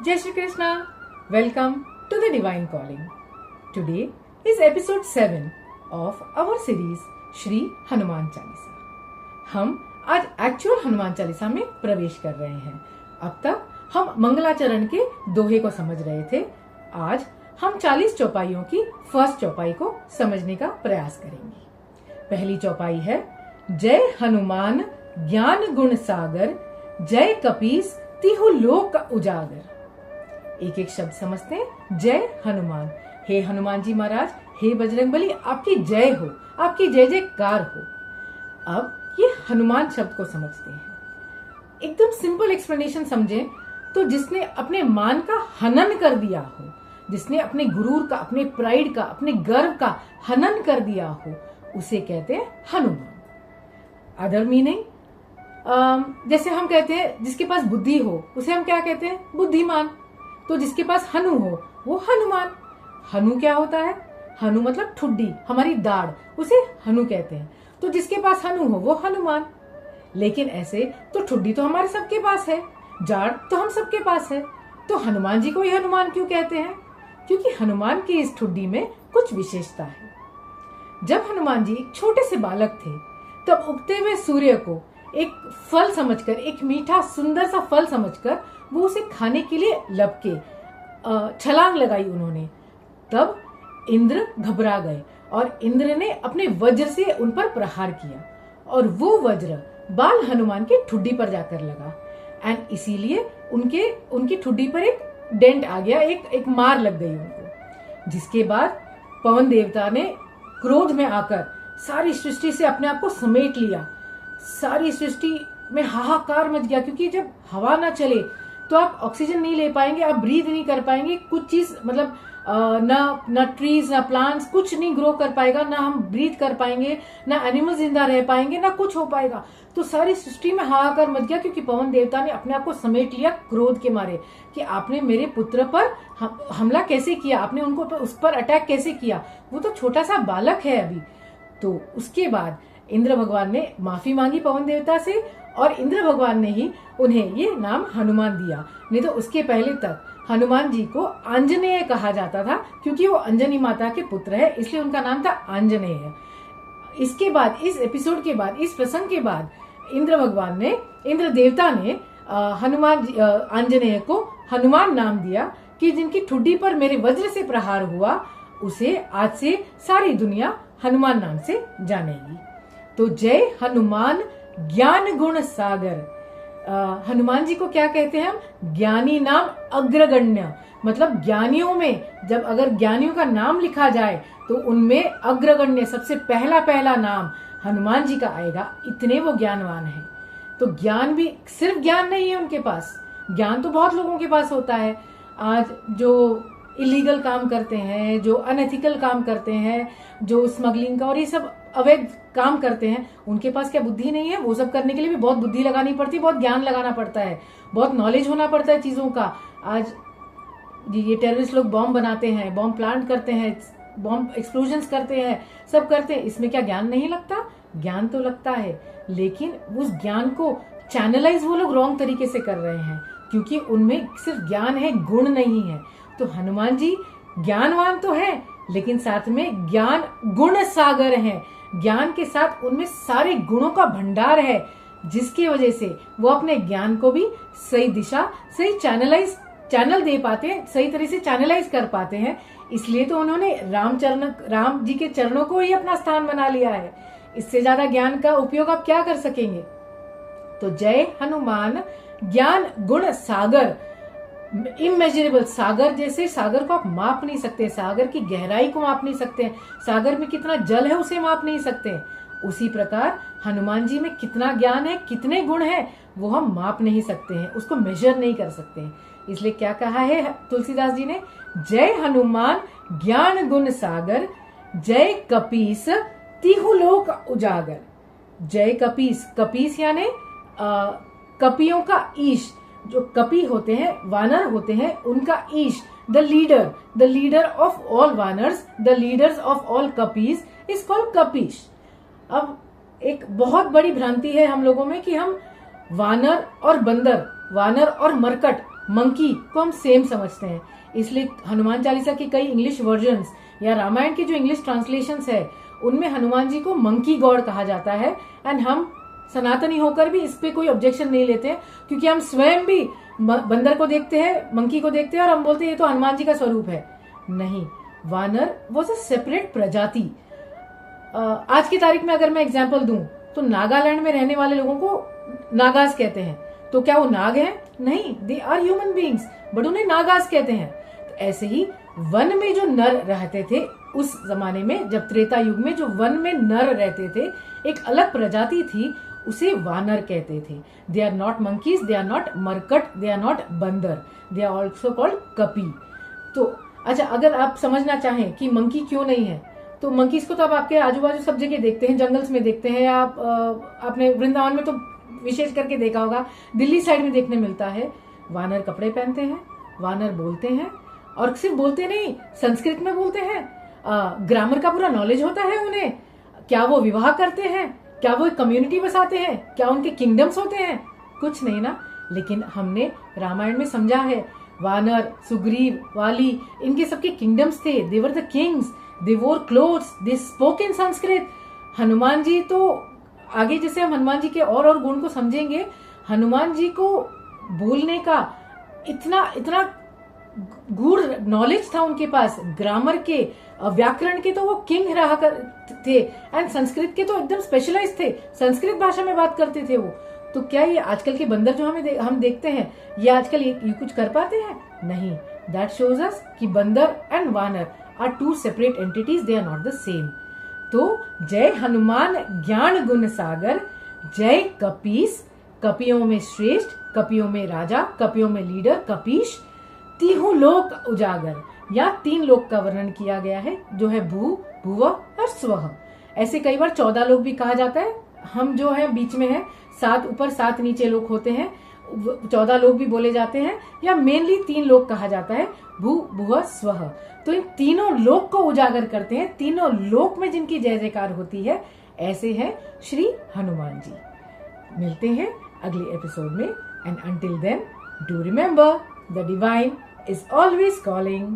Jai Shri Krishna. Welcome to the Divine Calling. Today is episode 7 of our series Shri Hanuman Chalisa. हम आज actual Hanuman Chalisa में प्रवेश कर रहे हैं। अब तक हम मंगलाचरण के दोहे को समझ रहे थे। आज हम 40 चौपाइयों की फर्स्ट चौपाई को समझने का प्रयास करेंगे। पहली चौपाई है जय हनुमान ज्ञान गुण सागर, जय कपीस तिहु लोक उजागर। एक एक शब्द समझते हैं। जय हनुमान, हे हनुमान जी महाराज, हे बजरंगबली, आपकी जय हो, आपकी जय जयकार हो। अब ये हनुमान शब्द को समझते हैं। एकदम सिंपल एक्सप्लेनेशन समझें तो जिसने अपने मान का हनन कर दिया हो, जिसने अपने गुरूर का, अपने प्राइड का, अपने गर्व का हनन कर दिया हो, उसे कहते हैं हनुमान। अदर मीनिंग, जैसे हम कहते हैं जिसके पास बुद्धि हो उसे हम क्या कहते हैं? बुद्धिमान। तो जिसके पास हनु हो वो हनुमान। हनु क्या होता है? हनु मतलब ठुड्डी, हमारी दाढ़, उसे हनु कहते हैं। तो जिसके पास हनु हो वो हनुमान। लेकिन ऐसे तो ठुड्डी तो हमारे सबके पास है, जाड़ तो हम सबके पास है, तो हनुमान जी को ही हनुमान क्यों कहते हैं? क्योंकि हनुमान की इस ठुड्डी में कुछ विशेषता है। जब हनुमान जी छोटे से बालक थे तब उगते हुए सूर्य को एक फल समझकर, एक मीठा सुंदर सा फल समझकर वो उसे खाने के लिए लपके छलांग लगाई उन्होंने। तब इंद्र घबरा गए और इंद्र ने अपने वज्र से उन पर प्रहार किया और वो वज्र बाल हनुमान के ठुड्डी पर जाकर लगा। एंड इसीलिए उनकी ठुड्डी पर एक डेंट आ गया, एक मार लग गई उनको। जिसके बाद पवन देवता ने क्रोध में आकर सारी सृष्टि से अपने आप को समेट लिया। सारी सृष्टि में हाहाकार मच गया, क्योंकि जब हवा ना चले तो आप ऑक्सीजन नहीं ले पाएंगे, आप ब्रीथ नहीं कर पाएंगे, कुछ चीज मतलब ना ट्रीज ना प्लांट्स कुछ नहीं ग्रो कर पाएगा, ना हम ब्रीथ कर पाएंगे, ना एनिमल जिंदा रह पाएंगे, ना कुछ हो पाएगा। तो सारी सृष्टि में हाहाकार मच गया, क्योंकि पवन देवता ने अपने आप को समेट लिया क्रोध के मारे कि आपने मेरे पुत्र पर हमला कैसे किया, आपने उनको उस पर अटैक कैसे किया, वो तो छोटा सा बालक है अभी। तो उसके बाद इंद्र भगवान ने माफी मांगी पवन देवता से और इंद्र भगवान ने ही उन्हें ये नाम हनुमान दिया। नहीं तो उसके पहले तक हनुमान जी को आंजनेय कहा जाता था, क्योंकि वो अंजनी माता के पुत्र है, इसलिए उनका नाम था आंजनेय। इसके बाद, इस एपिसोड के बाद, इस प्रसंग के बाद इंद्र देवता ने आंजनेय को हनुमान नाम दिया कि जिनकी ठुड्डी पर मेरे वज्र से प्रहार हुआ उसे आज से सारी दुनिया हनुमान नाम से जानेगी। तो जय हनुमान ज्ञान गुण सागर। हनुमान जी को क्या कहते हैं हम? ज्ञानी नाम अग्रगण्य। मतलब ज्ञानियों में, जब अगर ज्ञानियों का नाम लिखा जाए तो उनमें अग्रगण्य सबसे पहला नाम हनुमान जी का आएगा, इतने वो ज्ञानवान हैं। तो ज्ञान भी सिर्फ ज्ञान नहीं है उनके पास, ज्ञान तो बहुत लोगों के पास होता है। आज जो इलीगल काम करते हैं, जो अनएथिकल काम करते हैं, जो स्मगलिंग का और ये सब अवैध काम करते हैं, उनके पास क्या बुद्धि नहीं है? वो सब करने के लिए भी बहुत बुद्धि लगानी पड़ती है, बहुत ज्ञान लगाना पड़ता है, बहुत नॉलेज होना पड़ता है चीजों का। आज ये टेररिस्ट लोग बॉम्ब बनाते हैं, बॉम्ब प्लांट करते हैं, बॉम्ब एक्सप्लोजन्स करते हैं, सब करते हैं। इसमें क्या ज्ञान नहीं लगता? ज्ञान तो लगता है, लेकिन उस ज्ञान को चैनलाइज वो लोग रॉन्ग तरीके से कर रहे हैं, क्योंकि उनमें सिर्फ ज्ञान है, गुण नहीं है। तो हनुमान जी ज्ञानवान तो है, लेकिन साथ में ज्ञान गुण सागर हैं। ज्ञान के साथ उनमें सारे गुणों का भंडार है, जिसकी वजह से वो अपने ज्ञान को भी सही दिशा, सही चैनल दे पाते हैं, सही तरह से चैनलाइज कर पाते हैं। इसलिए तो उन्होंने राम जी के चरणों को ही अपना स्थान बना लिया है। इससे ज्यादा ज्ञान का उपयोग आप क्या कर सकेंगे? तो जय हनुमान ज्ञान गुण सागर। इमेजरेबल, सागर जैसे, सागर को आप माप नहीं सकते, सागर की गहराई को माप नहीं सकते, सागर में कितना जल है उसे माप नहीं सकते। उसी प्रकार हनुमान जी में कितना ज्ञान है, कितने गुण है, वो हम माप नहीं सकते हैं, उसको मेजर नहीं कर सकते हैं। इसलिए क्या कहा है तुलसीदास जी ने? जय हनुमान ज्ञान गुण सागर, जय कपीस तिहु लोक उजागर। जय कपीस, कपीस यानी कपियों का ईश। जो कपि होते हैं, वानर होते हैं, उनका ईश, the leader of all vanars, the leaders of all kapis is called Kapish. अब एक बहुत बड़ी भ्रांति है हम लोगों में कि हम वानर और बंदर, वानर और मरकट मंकी को हम सेम समझते हैं, इसलिए हनुमान चालीसा के कई इंग्लिश वर्जन्स या रामायण के जो इंग्लिश ट्रांसलेशंस है उनमें हनुमान जी को मंकी गॉड कहा जाता है। एंड हम सनातनी होकर भी इस पे कोई ऑब्जेक्शन नहीं लेते हैं, क्योंकि हम स्वयं भी बंदर को देखते हैं, मंकी को देखते हैं और हम बोलते हैं ये तो हनुमान जी का स्वरूप है। नहीं, वानर वॉज अ सेपरेट प्रजाति। आज की तारीख में अगर मैं एग्जाम्पल दूं तो नागालैंड में रहने वाले लोगों को नागाज कहते हैं। तो क्या वो नाग हैं? नहीं, they are human beings, but उन्हें नागाज कहते हैं। तो ऐसे ही वन में जो नर रहते थे उस जमाने में, जब त्रेता युग में जो वन में नर रहते थे, एक अलग प्रजाति थी, उसे वानर कहते थे। They are not monkeys, they are not markat, they are not bandar, they are also called कपी। तो अच्छा, अगर आप समझना चाहें कि मंकी क्यों नहीं है, तो मंकीज को तो आप आपके आजू बाजू सब जगह देखते हैं, जंगल्स में देखते हैं, या आपने वृंदावन में तो विशेष करके देखा होगा, दिल्ली साइड में देखने मिलता है। वानर कपड़े पहनते हैं, वानर बोलते हैं, और सिर्फ बोलते नहीं, संस्कृत में बोलते हैं, ग्रामर का पूरा नॉलेज होता है उन्हें। क्या वो विवाह करते हैं? क्या वो एक कम्युनिटी बसाते हैं? क्या उनके किंगडम्स होते हैं? कुछ नहीं ना। लेकिन हमने रामायण में समझा है, वानर, सुग्रीव, वाली, इनके सबके किंगडम्स थे। दे were the kings, they wore clothes, they spoke in Sanskrit. Hanuman ji तो आगे जैसे हम हनुमान जी के और गुण को समझेंगे, हनुमान जी को बोलने का इतना इतना गूढ़ नॉलेज था उनके पास, ग्रामर के, व्याकरण के, तो वो किंग रहा थे। एंड संस्कृत के तो एकदम स्पेशलाइज थे, संस्कृत भाषा में बात करते थे वो। तो क्या ये आजकल के बंदर जो हम देखते हैं, ये आजकल ये कुछ कर पाते हैं? नहीं। दैट शोज अस कि bandar and vanar are two separate entities, they are not the same. तो जय हनुमान ज्ञान गुण सागर, जय कपीस, कपियों में श्रेष्ठ, कपियों में राजा, कपियों में लीडर, कपीश, तीहू लोक उजागर। या 3 लोक का वर्णन किया गया है, जो है भू, भुव और स्वः। ऐसे कई बार 14 लोक भी कहा जाता है। हम जो है बीच में है, 7 ऊपर 7 नीचे लोक होते हैं, 14 लोक भी बोले जाते हैं, या मेनली 3 लोक कहा जाता है, भू, भुव, स्वः। तो इन तीनों लोक को उजागर करते हैं, तीनों लोक में जिनकी जय जयकार होती है, ऐसे है श्री हनुमान जी। मिलते हैं अगले एपिसोड में, and until then do remember the divine is always calling.